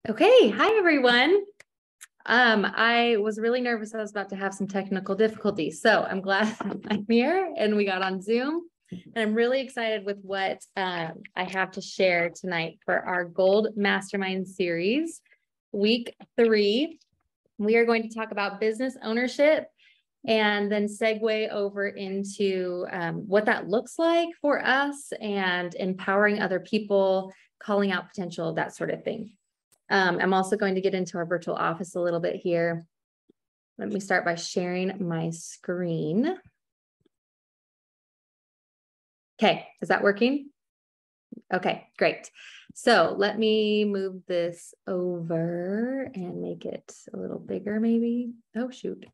Okay, hi everyone. I was really nervous. I was about to have some technical difficulties, so I'm glad I'm here and we got on Zoom. And I'm really excited with what I have to share tonight for our Gold Mastermind series, week 3. We are going to talk about business ownership and then segue over into what that looks like for us and empowering other people, calling out potential, that sort of thing. I'm also going to get into our virtual office a little bit here. Let me start by sharing my screen. Okay, is that working? Okay, great. So let me move this over and make it a little bigger maybe. Oh, shoot.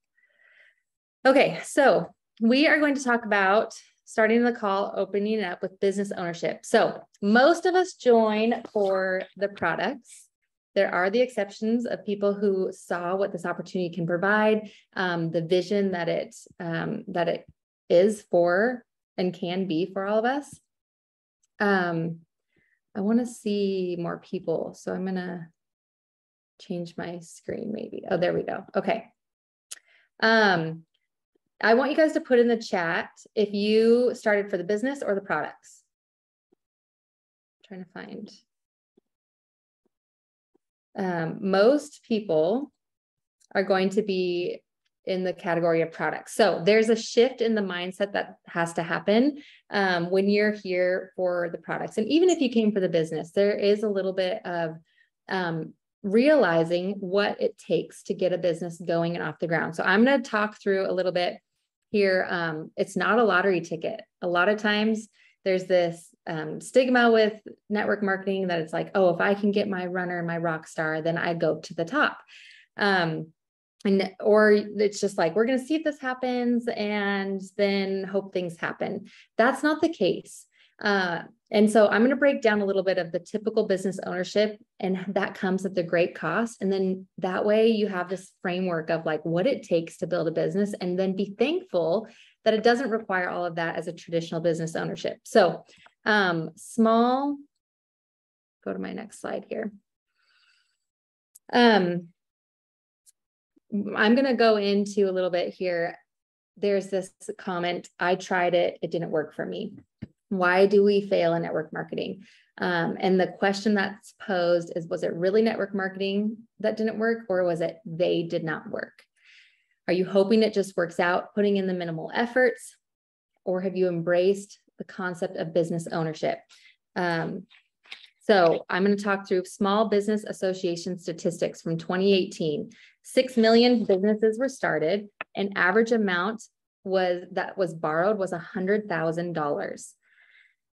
Okay, so we are going to talk about starting the call, opening it up with business ownership. So most of us join for the products. There are the exceptions of people who saw what this opportunity can provide, the vision that it is for and can be for all of us. I want to see more people, so I'm going to change my screen maybe. Oh, there we go. Okay. I want you guys to put in the chat if you started for the business or the products. I'm trying to find. Most people are going to be in the category of products. So there's a shift in the mindset that has to happen when you're here for the products. And even if you came for the business, there is a little bit of realizing what it takes to get a business going and off the ground. So I'm going to talk through a little bit here. It's not a lottery ticket. A lot of times there's this stigma with network marketing that it's like, oh, if I can get my runner and my rock star, then I go to the top. Or it's just like, we're going to see if this happens and then hope things happen. That's not the case. And so I'm going to break down a little bit of the typical business ownership, and that comes at the great cost. And then that way you have this framework of like what it takes to build a business, and then be thankful that it doesn't require all of that as a traditional business ownership. So go to my next slide here. I'm going to go into a little bit here. There's this comment, I tried it, it didn't work for me. Why do we fail in network marketing? And the question that's posed is, was it really network marketing that didn't work, or was it they did not work? Are you hoping it just works out, putting in the minimal efforts, or have you embraced the concept of business ownership? So I'm going to talk through Small Business Association statistics from 2018. 6 million businesses were started, and average amount that was borrowed was $100,000.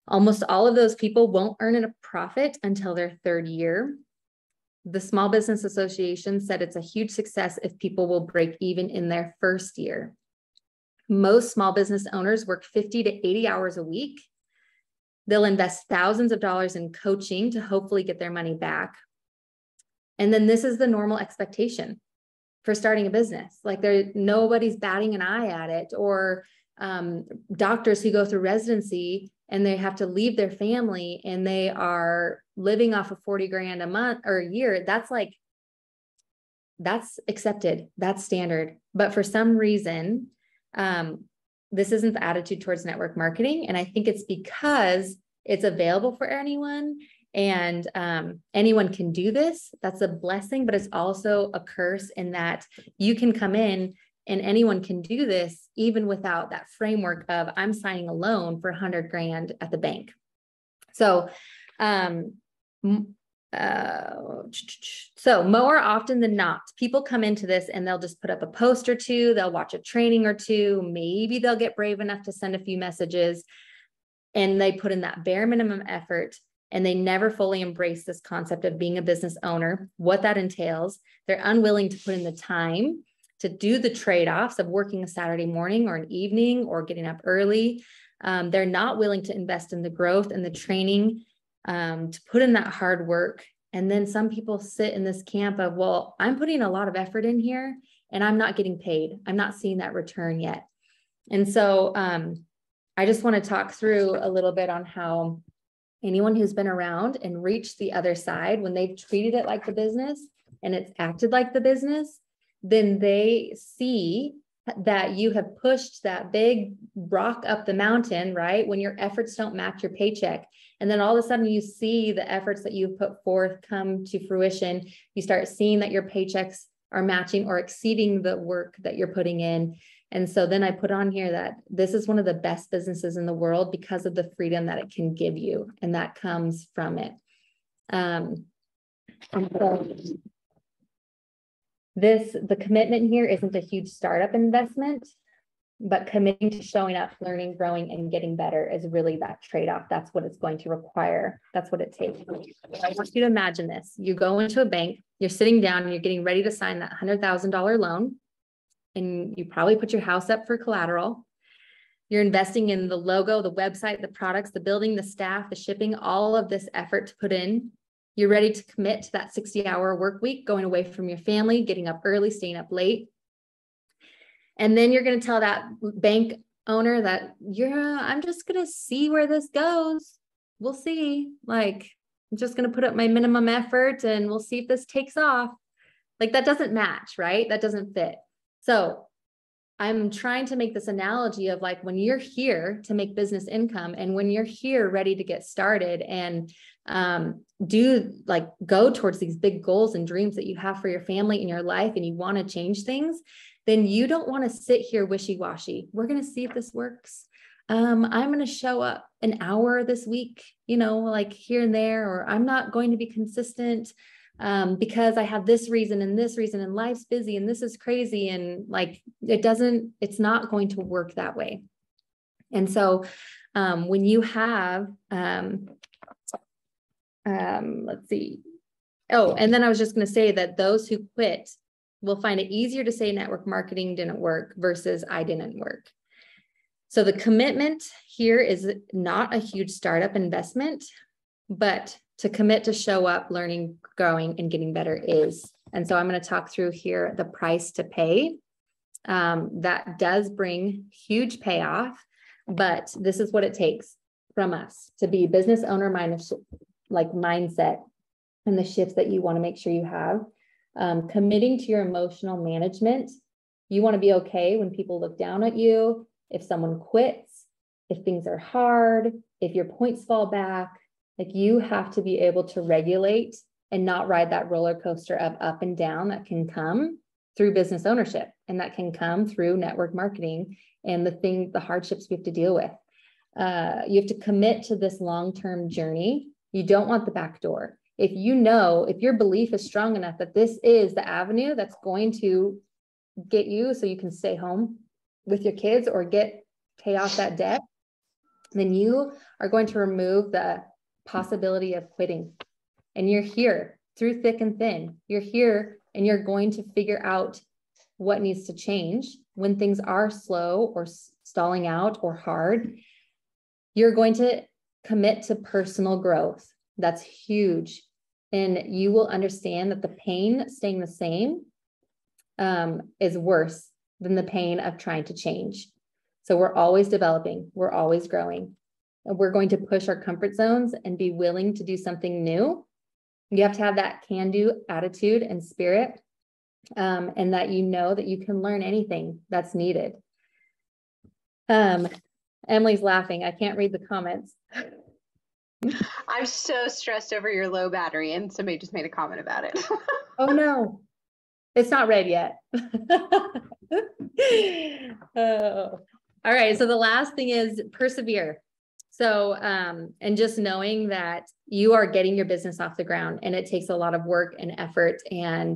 Almost all of those people won't earn a profit until their 3rd year. The Small Business Association said it's a huge success if people will break even in their 1st year. Most small business owners work 50 to 80 hours a week. They'll invest thousands of dollars in coaching to hopefully get their money back. And then this is the normal expectation for starting a business. Like nobody's batting an eye at it, or doctors who go through residency and they have to leave their family and they are living off of 40 grand a month or a year. That's accepted. That's standard. But for some reason, this isn't the attitude towards network marketing. And I think it's because it's available for anyone, and anyone can do this. That's a blessing, but it's also a curse in that you can come in and anyone can do this even without that framework of I'm signing a loan for 100 grand at the bank. So, so more often than not, people come into this and they'll just put up a post or two, they'll watch a training or two, maybe they'll get brave enough to send a few messages, and they put in that bare minimum effort, and they never fully embrace this concept of being a business owner, what that entails. They're unwilling to put in the time to do the trade-offs of working a Saturday morning or an evening or getting up early. They're not willing to invest in the growth and the training, to put in that hard work. And then some people sit in this camp of, well, I'm putting a lot of effort in here and I'm not getting paid. I'm not seeing that return yet. And so I just want to talk through a little bit on how, anyone who's been around and reached the other side, when they've treated it like the business and it's acted like the business, then they see that you have pushed that big rock up the mountain, right? When your efforts don't match your paycheck. And then all of a sudden you see the efforts that you've put forth come to fruition. You start seeing that your paychecks are matching or exceeding the work that you're putting in. And so then I put on here that this is one of the best businesses in the world because of the freedom that it can give you. And that comes from it. And so the commitment here isn't a huge startup investment, but committing to showing up, learning, growing, and getting better is really that trade-off. That's what it's going to require. That's what it takes. I want you to imagine this. You go into a bank, you're sitting down, you're getting ready to sign that $100,000 loan, and you probably put your house up for collateral. You're investing in the logo, the website, the products, the building, the staff, the shipping, all of this effort to put in. You're ready to commit to that 60-hour work week, going away from your family, getting up early, staying up late. And then you're going to tell that bank owner that I'm just going to see where this goes. We'll see. Like, I'm just going to put up my minimum effort and we'll see if this takes off. Like, that doesn't match, right? That doesn't fit. So I'm trying to make this analogy of like, when you're here to make business income and when you're here ready to get started and go towards these big goals and dreams that you have for your family and your life, and you want to change things, then you don't want to sit here wishy-washy. We're going to see if this works. I'm going to show up an hour this week, like here and there, or I'm not going to be consistent because I have this reason and life's busy and this is crazy. And like, it's not going to work that way. And so when you have, let's see. Oh, and then I was just going to say that those who quit will find it easier to say network marketing didn't work versus I didn't work. So the commitment here is not a huge startup investment, but to commit to show up, learning, growing, and getting better is. And so I'm going to talk through here the price to pay. That does bring huge payoff, but this is what it takes from us to be business owner mindset and the shifts that you want to make sure you have. Committing to your emotional management. You want to be okay when people look down at you, if someone quits, if things are hard, if your points fall back. Like, you have to be able to regulate and not ride that roller coaster of up and down that can come through business ownership, and that can come through network marketing and the hardships we have to deal with. You have to commit to this long-term journey. You don't want the back door. If your belief is strong enough that this is the avenue that's going to get you so you can stay home with your kids or pay off that debt, then you are going to remove the possibility of quitting. And you're here through thick and thin. You're here and you're going to figure out what needs to change when things are slow or stalling out or hard. You're going to commit to personal growth. That's huge. And you will understand that the pain staying the same is worse than the pain of trying to change. So we're always developing. We're always growing. And we're going to push our comfort zones and be willing to do something new. You have to have that can-do attitude and spirit, and that that you can learn anything that's needed. Emily's laughing. I can't read the comments. I'm so stressed over your low battery, and somebody just made a comment about it. Oh no, it's not read yet. Oh. All right. So the last thing is persevere. So, and just knowing that you are getting your business off the ground, and it takes a lot of work and effort and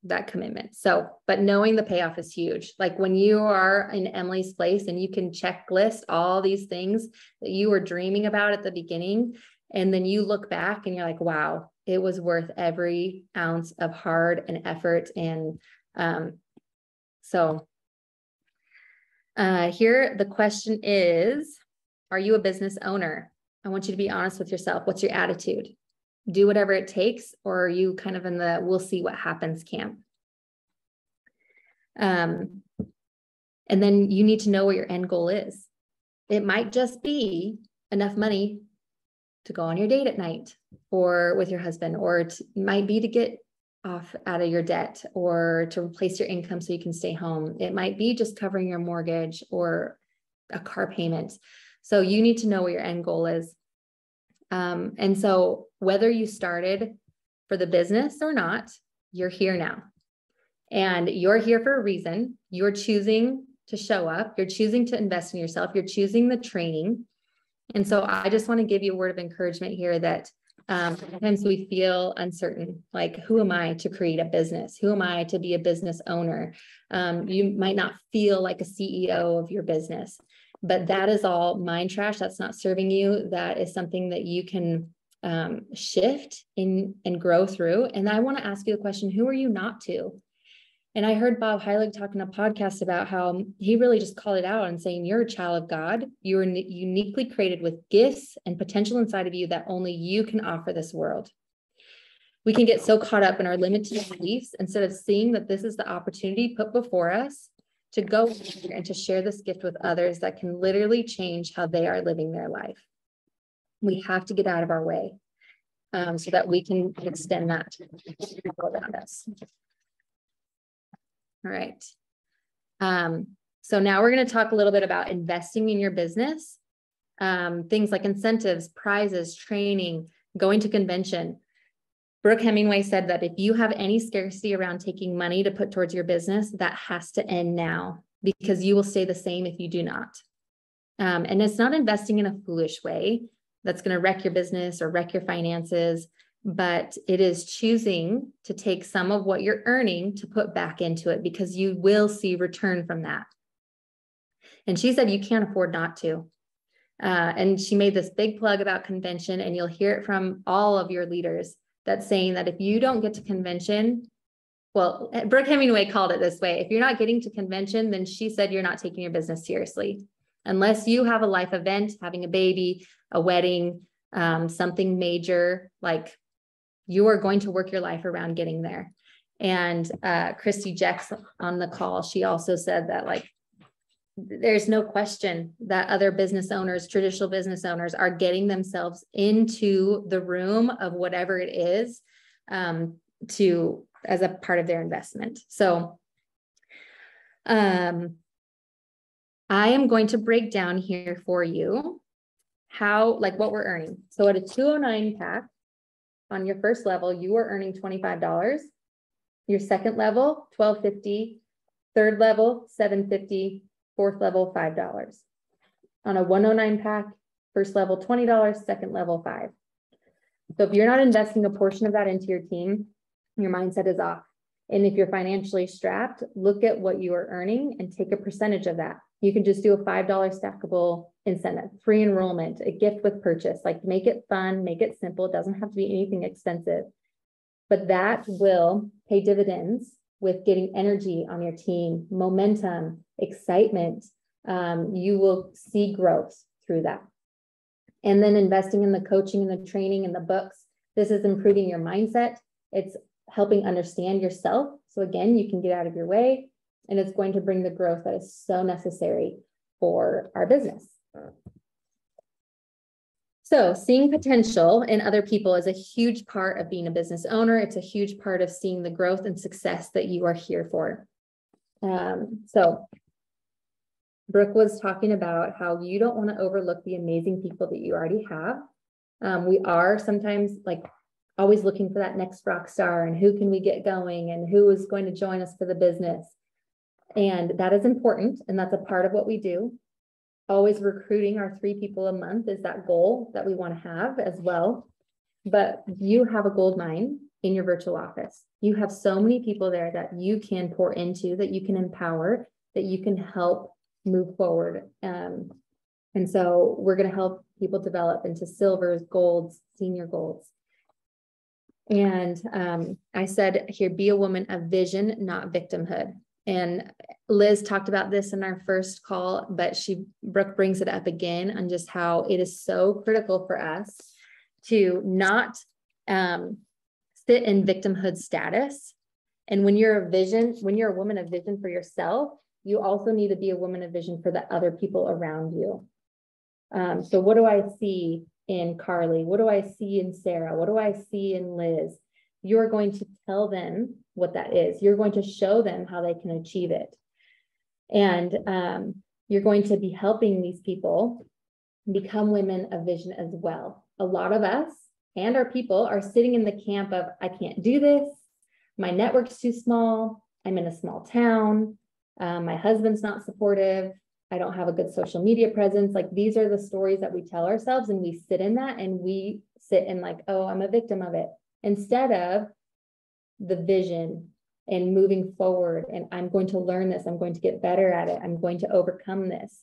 that commitment. So, but knowing the payoff is huge. Like when you are in Emily's place and you can checklist all these things that you were dreaming about at the beginning, and then you look back and you're like, wow, it was worth every ounce of hard and effort. And here the question is, are you a business owner? I want you to be honest with yourself. What's your attitude? Do whatever it takes, or are you kind of in the we'll see what happens camp? And then you need to know what your end goal is. It might just be enough money to go on your date at night or with your husband, or it might be to get off out of your debt or to replace your income so you can stay home. It might be just covering your mortgage or a car payment. So you need to know what your end goal is. And so whether you started for the business or not, you're here now. And you're here for a reason. You're choosing to show up. You're choosing to invest in yourself. You're choosing the training. And so I just want to give you a word of encouragement here that sometimes we feel uncertain, like, who am I to create a business? Who am I to be a business owner? You might not feel like a CEO of your business, but that is all mind trash. That's not serving you. That is something that you can shift in and grow through. And I want to ask you the question, who are you not to? And I heard Bob Heilig talk in a podcast about how he really just called it out and saying, you're a child of God. You are uniquely created with gifts and potential inside of you that only you can offer this world. We can get so caught up in our limited beliefs instead of seeing that this is the opportunity put before us to go and to share this gift with others that can literally change how they are living their life. We have to get out of our way so that we can extend that to people around us. All right. So now we're going to talk a little bit about investing in your business, things like incentives, prizes, training, going to convention. Brooke Hemingway said that if you have any scarcity around taking money to put towards your business, that has to end now, because you will stay the same if you do not. And it's not investing in a foolish way that's going to wreck your business or wreck your finances, but it is choosing to take some of what you're earning to put back into it, because you will see return from that. And she said you can't afford not to. And she made this big plug about convention, and you'll hear it from all of your leaders that's saying that if you don't get to convention, well, Brooke Hemingway called it this way: if you're not getting to convention, then she said you're not taking your business seriously. Unless you have a life event, having a baby, a wedding, something major, like, you are going to work your life around getting there. And Christy Jex on the call, she also said that, like, there's no question that other business owners, traditional business owners, are getting themselves into the room of whatever it is as a part of their investment. So I am going to break down here for you what we're earning. So at a 209 pack, on your first level, you are earning $25. Your second level, $12.50. Third level, $7.50. Fourth level, $5. On a 109 pack, first level, $20. Second level, $5. So if you're not investing a portion of that into your team, your mindset is off. And if you're financially strapped, look at what you are earning and take a percentage of that. You can just do a $5 stackable incentive, free enrollment, a gift with purchase, like, make it fun, make it simple. It doesn't have to be anything expensive, but that will pay dividends with getting energy on your team, momentum, excitement. You will see growth through that. And then investing in the coaching and the training and the books. This is improving your mindset. It's helping understand yourself. So again, you can get out of your way, and it's going to bring the growth that is so necessary for our business. So seeing potential in other people is a huge part of being a business owner. It's a huge part of seeing the growth and success that you are here for. So Brooke was talking about how you don't want to overlook the amazing people that you already have. We are sometimes, like, always looking for that next rock star, and who can we get going, and who is going to join us for the business. And that is important, and that's a part of what we do. Always recruiting our 3 people a month is that goal that we want to have as well. But you have a gold mine in your virtual office. You have so many people there that you can pour into, that you can empower, that you can help move forward. And so we're going to help people develop into silvers, golds, senior golds. And I said here, be a woman of vision, not victimhood. And Liz talked about this in our first call, but Brooke brings it up again on just how it is so critical for us to not sit in victimhood status. And when you're a woman of vision for yourself, you also need to be a woman of vision for the other people around you. So what do I see in Carly? What do I see in Sarah? What do I see in Liz? You're going to tell them what that is. You're going to show them how they can achieve it. And you're going to be helping these people become women of vision as well. A lot of us and our people are sitting in the camp of, I can't do this. My network's too small. I'm in a small town. My husband's not supportive. I don't have a good social media presence. Like, these are the stories that we tell ourselves, and we sit in that, and we sit in like, oh, I'm a victim of it, instead of the vision and moving forward. And I'm going to learn this. I'm going to get better at it. I'm going to overcome this.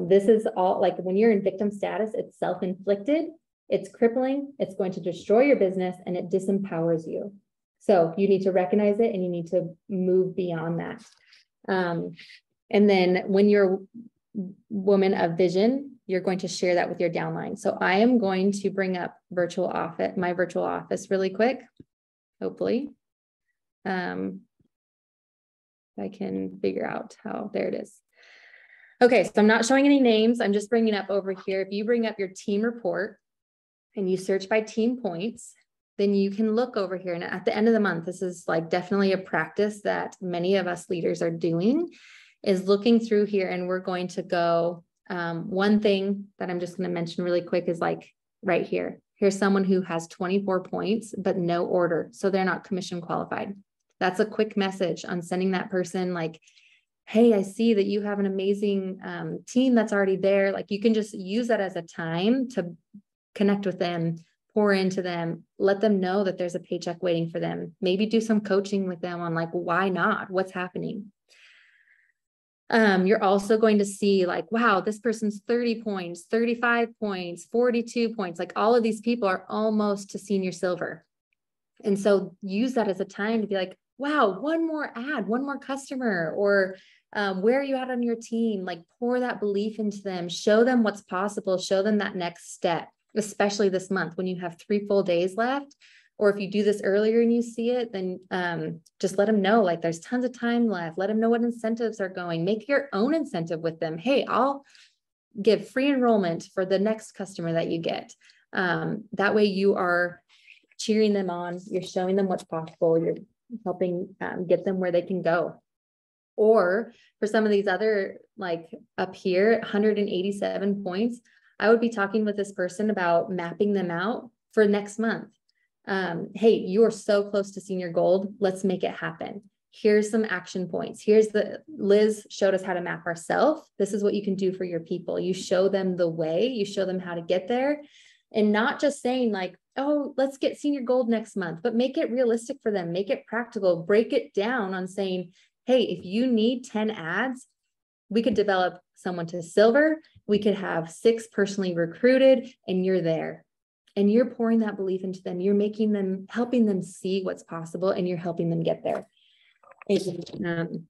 This is all, like, when you're in victim status, it's self-inflicted, it's crippling, it's going to destroy your business, and it disempowers you. So you need to recognize it, and you need to move beyond that. And then when you're woman of vision, you're going to share that with your downline. So I am going to bring up my virtual office really quick, hopefully. I can figure out how, there it is. Okay, so I'm not showing any names. I'm just bringing up over here. If you bring up your team report and you search by team points, then you can look over here. And at the end of the month, this is like definitely a practice that many of us leaders are doing, is looking through here. And we're going to go, one thing that I'm just going to mention really quick is like right here. Here's someone who has 24 points, but no order. So they're not commission qualified. That's a quick message on sending that person like, hey, I see that you have an amazing team that's already there. Like, you can just use that as a time to connect with them, pour into them, let them know that there's a paycheck waiting for them. Maybe do some coaching with them on like, why not? What's happening? You're also going to see like, wow, this person's 30 points, 35 points, 42 points. Like, all of these people are almost to senior silver. And so use that as a time to be like, wow, one more ad, one more customer, or where are you at on your team? Like, pour that belief into them, show them what's possible, show them that next step, especially this month when you have 3 full days left. Or if you do this earlier and you see it, then just let them know, like, there's tons of time left. Let them know what incentives are going. Make your own incentive with them. Hey, I'll give free enrollment for the next customer that you get. That way you are cheering them on. You're showing them what's possible. You're helping get them where they can go. Or for some of these other, like up here, 187 points, I would be talking with this person about mapping them out for next month. Hey, you are so close to senior gold. Let's make it happen. Here's some action points. Liz showed us how to map ourselves. This is what you can do for your people. You show them the way, you show them how to get there, and not just saying like, oh, let's get senior gold next month, but make it realistic for them. Make it practical, break it down on saying, hey, if you need 10 ads, we could develop someone to silver. We could have 6 personally recruited, and you're there. And you're pouring that belief into them. You're helping them see what's possible, and you're helping them get there. And,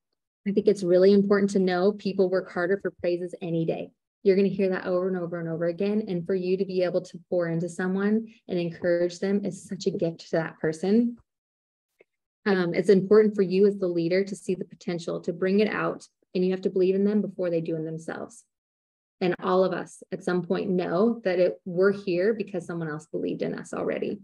I think it's really important to know people work harder for praises any day. You're going to hear that over and over and over again. And for you to be able to pour into someone and encourage them is such a gift to that person. It's important for you as the leader to see the potential, to bring it out, and you have to believe in them before they do in themselves. And all of us at some point know that we're here because someone else believed in us already.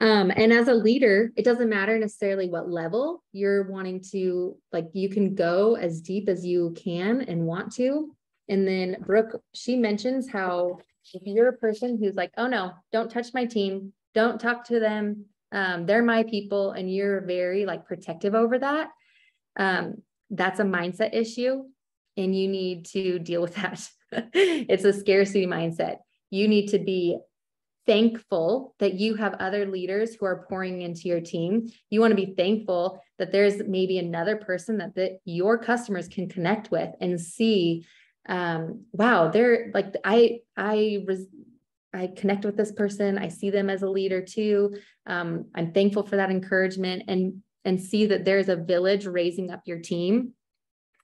And as a leader, it doesn't matter necessarily what level you're wanting to, like, you can go as deep as you can and want to. And then Brooke, she mentions how if you're a person who's like, oh no, don't touch my team, don't talk to them, they're my people, and you're very like protective over that, that's a mindset issue. And you need to deal with that. It's a scarcity mindset. You need to be thankful that you have other leaders who are pouring into your team. You want to be thankful that there's maybe another person that your customers can connect with and see, wow, they're like, I connect with this person. I see them as a leader too. I'm thankful for that encouragement, and see that there's a village raising up your team,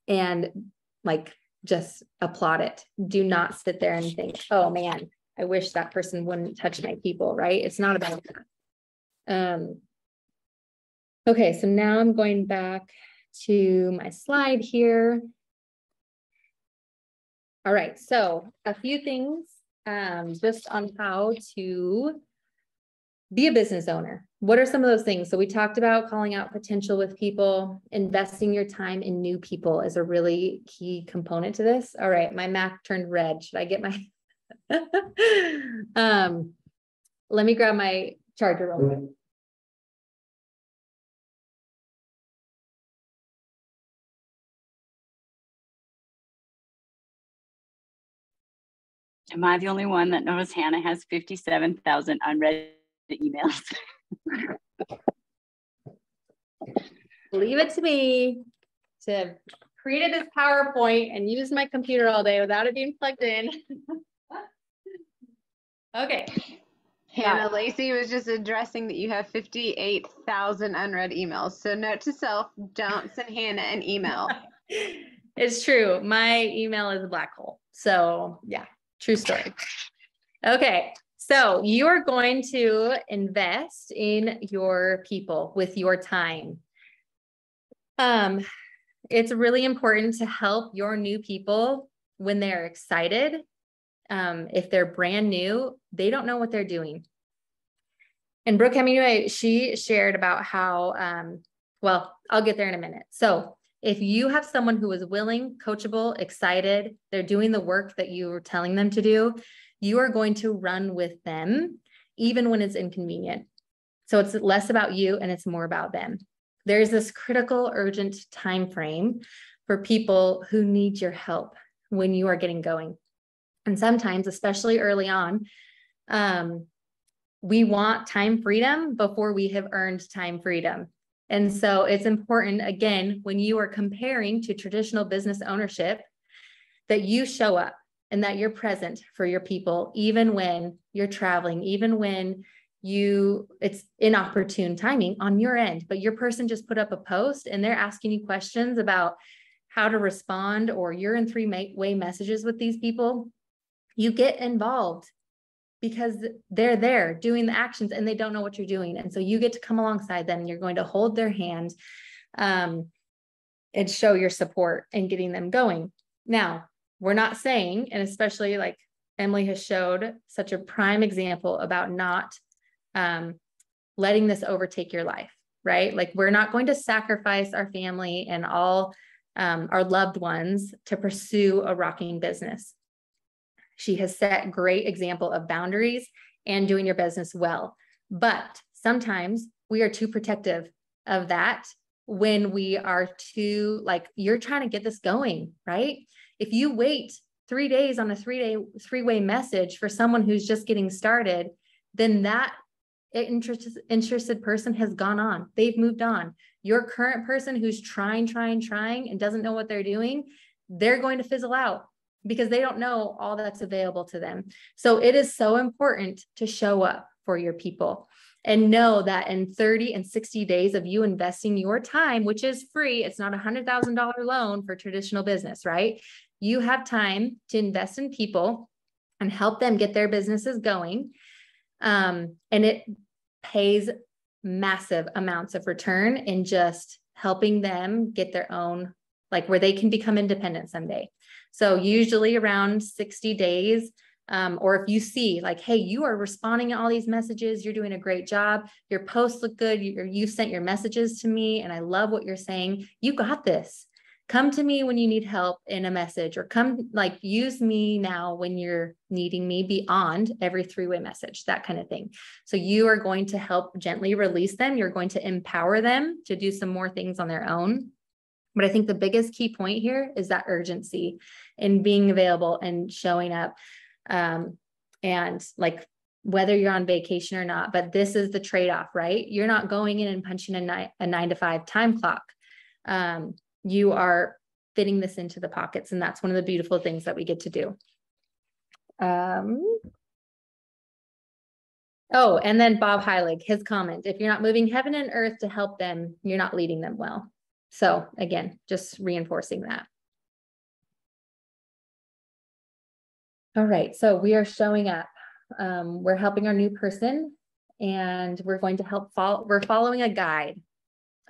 and like, just applaud it. Do not sit there and think, oh man, I wish that person wouldn't touch my people, right? It's not about that. Okay, so now I'm going back to my slide here. All right, so a few things just on how to be a business owner. What are some of those things? So we talked about calling out potential with people, investing your time in new people is a really key component to this. All right, my Mac turned red. Should I get my, let me grab my charger real quick. Am I the only one that knows Hannah has 57,000 unread emails? Leave it to me to have created this PowerPoint and used my computer all day without it being plugged in. Okay. Hannah, Lacey was just addressing that you have 58,000 unread emails. So note to self, don't send Hannah an email. It's true. My email is a black hole. So yeah, true story. Okay. So you are going to invest in your people with your time. It's really important to help your new people when they're excited. If they're brand new, they don't know what they're doing. And Brooke Hemingway, she shared about how, well, I'll get there in a minute. So if you have someone who is willing, coachable, excited, they're doing the work that you were telling them to do, you are going to run with them, even when it's inconvenient. So it's less about you and it's more about them. There's this critical, urgent time frame for people who need your help when you are getting going. And sometimes, especially early on, we want time freedom before we have earned time freedom. And so it's important, again, when you are comparing to traditional business ownership, that you show up and that you're present for your people, even when you're traveling, even when it's inopportune timing on your end, but your person just put up a post and they're asking you questions about how to respond, or you're in three-way messages with these people. You get involved because they're there doing the actions and they don't know what you're doing. And so you get to come alongside them. You're going to hold their hand and show your support in getting them going. Now, we're not saying, and especially like Emily has showed such a prime example about not letting this overtake your life, right? Like we're not going to sacrifice our family and all our loved ones to pursue a rocking business. She has set great example of boundaries and doing your business well. But sometimes we are too protective of that when we are too, like, you're trying to get this going, right? If you wait 3 days on a three-way message for someone who's just getting started, then that interested person has gone on. They've moved on. Your current person who's trying and doesn't know what they're doing, they're going to fizzle out because they don't know all that's available to them. So it is so important to show up for your people and know that in 30 and 60 days of you investing your time, which is free, it's not a $100,000 loan for traditional business, right? You have time to invest in people and help them get their businesses going. And it pays massive amounts of return in just helping them get their own, like where they can become independent someday. So usually around 60 days, or if you see like, hey, you are responding to all these messages, you're doing a great job, your posts look good, you sent your messages to me, and I love what you're saying, you got this. Come to me when you need help in a message, or come, like, use me now when you're needing me beyond every three-way message, that kind of thing. So you are going to help gently release them. You're going to empower them to do some more things on their own. But I think the biggest key point here is that urgency in being available and showing up. And like, whether you're on vacation or not, but this is the trade-off, right? You're not going in and punching a 9-to-5 time clock. You are fitting this into the pockets. And that's one of the beautiful things that we get to do. Oh, and then Bob Heilig, his comment, if you're not moving heaven and earth to help them, you're not leading them well. So again, just reinforcing that. All right, so we are showing up. We're helping our new person, and we're going to help we're following a guide.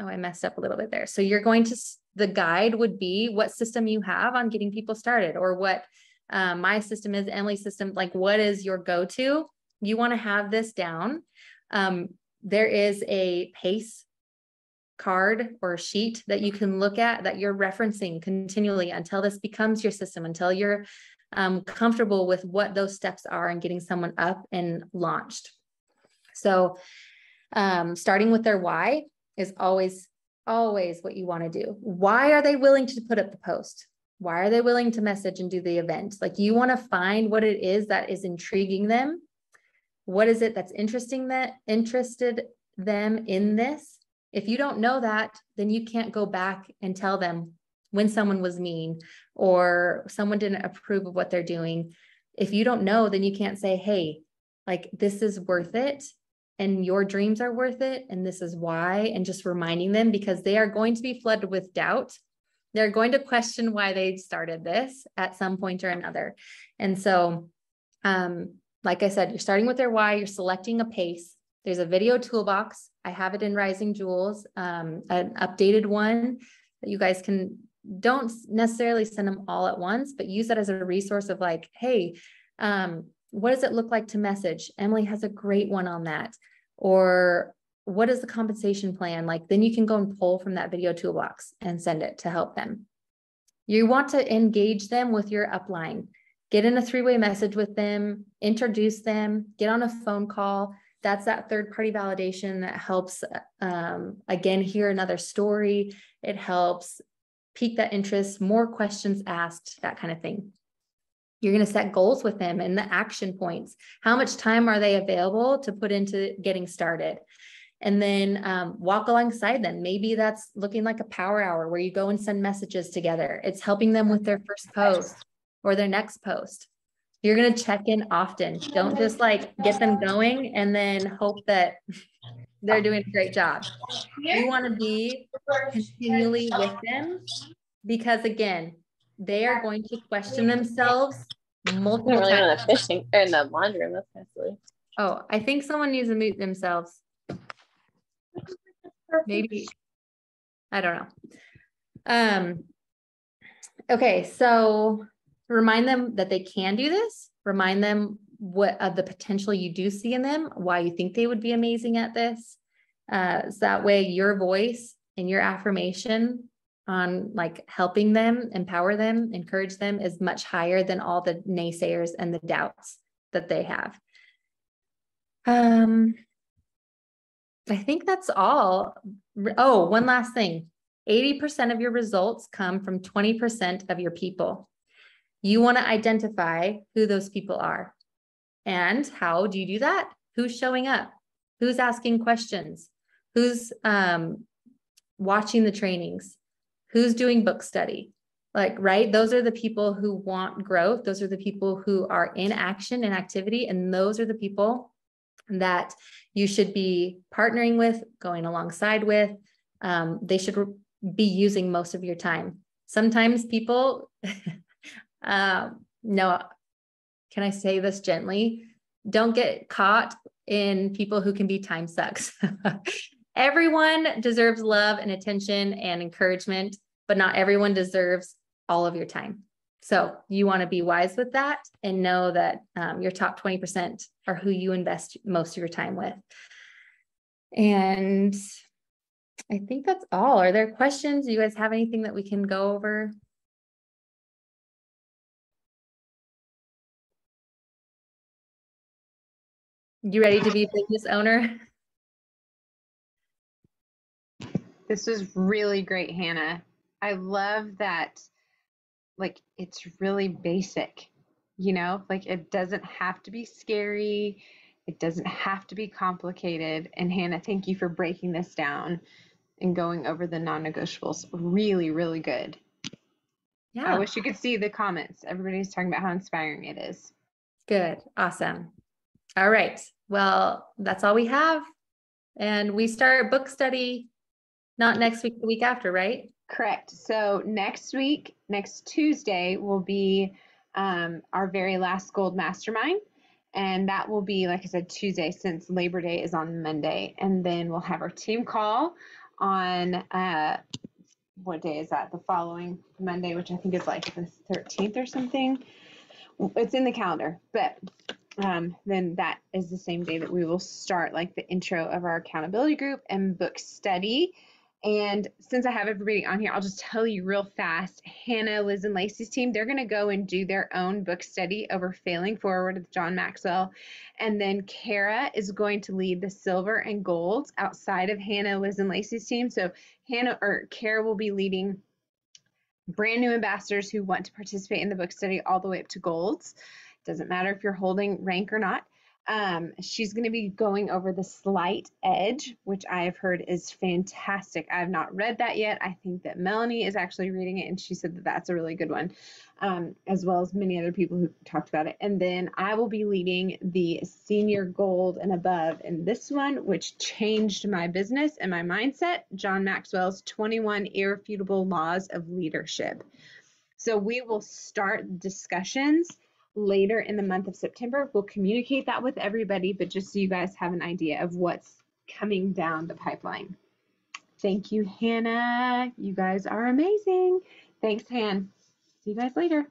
Oh, I messed up a little bit there. So you're going to, the guide would be what system you have on getting people started, or what my system is, Emily's system, like what is your go-to? You want to have this down. There is a PACE card or sheet that you can look at that you're referencing continually until this becomes your system, until you're comfortable with what those steps are and getting someone up and launched. So starting with their why is always what you want to do. Why are they willing to put up the post? Why are they willing to message and do the event? Like you want to find what it is that is intriguing them. What is it that's interested them in this? If you don't know that, then you can't go back and tell them when someone was mean or someone didn't approve of what they're doing. If you don't know, then you can't say, hey, like this is worth it and your dreams are worth it. And this is why, and just reminding them, because they are going to be flooded with doubt. They're going to question why they started this at some point or another. And so, like I said, you're starting with their why, you're selecting a pace. There's a video toolbox. I have it in Rising Jewels, an updated one that you guys don't necessarily send them all at once, but use that as a resource of like, hey, what does it look like to message? Emily has a great one on that. Or what is the compensation plan? Like, then you can go and pull from that video toolbox and send it to help them. You want to engage them with your upline. Get in a three-way message with them, introduce them, get on a phone call. That's that third-party validation that helps, again, hear another story. It helps pique that interest, more questions asked, that kind of thing. You're going to set goals with them and the action points. How much time are they available to put into getting started? And then walk alongside them. Maybe that's looking like a power hour where you go and send messages together. It's helping them with their first post or their next post. You're going to check in often. Don't just like get them going and then hope that they're doing a great job. You want to be continually with them because, again, they are going to question themselves multiple really times. in the fishing or in the laundry room. That's kind of silly. Oh, I think someone needs to mute themselves. Maybe, I don't know. Okay, so remind them that they can do this. Remind them what of the potential you do see in them, why you think they would be amazing at this. So that way your voice and your affirmation on like helping them, empower them, encourage them is much higher than all the naysayers and the doubts that they have. I think that's all. Oh, one last thing. 80% of your results come from 20% of your people. You want to identify who those people are. And how do you do that? Who's showing up? Who's asking questions? Who's watching the trainings? Who's doing book study? Like, right? Those are the people who want growth. Those are the people who are in action and activity. And those are the people that you should be partnering with, going alongside with. They should be using most of your time. Sometimes people, no, can I say this gently? Don't get caught in people who can be time sucks. Everyone deserves love and attention and encouragement, but not everyone deserves all of your time. So you want to be wise with that and know that your top 20% are who you invest most of your time with. And I think that's all. Are there questions? Do you guys have anything that we can go over? You ready to be a business owner? This was really great, Hannah. I love that, like, it's really basic, you know, like it doesn't have to be scary. It doesn't have to be complicated. And Hannah, thank you for breaking this down and going over the non-negotiables. Really, really good. Yeah. I wish you could see the comments. Everybody's talking about how inspiring it is. Good. Awesome. All right. Well, that's all we have. And we start book study not next week, the week after, right? Correct. So next week, next Tuesday will be our very last Gold Mastermind. And that will be, like I said, Tuesday, since Labor Day is on Monday. And then we'll have our team call on, what day is that? The following Monday, which I think is like the 13th or something. It's in the calendar, but then that is the same day that we will start like the intro of our accountability group and book study. And since I have everybody on here, I'll just tell you real fast. Hannah, Liz, and Lacey's team, they're going to go and do their own book study over Failing Forward with John Maxwell. And then Kara is going to lead the silver and gold outside of Hannah, Liz, and Lacey's team. So Kara will be leading brand new ambassadors who want to participate in the book study all the way up to golds. Doesn't matter if you're holding rank or not. She's going to be going over the slight edge, which I have heard is fantastic. I have not read that yet. I think that Melanie is actually reading it, and she said that that's a really good one, as well as many other people who talked about it. And then I will be leading the senior gold and above in this one, which changed my business and my mindset, John Maxwell's 21 Irrefutable Laws of Leadership. So we will start discussions later in the month of September. We'll communicate that with everybody, but just so you guys have an idea of what's coming down the pipeline. Thank you, Hannah. You guys are amazing. Thanks, Han. See you guys later.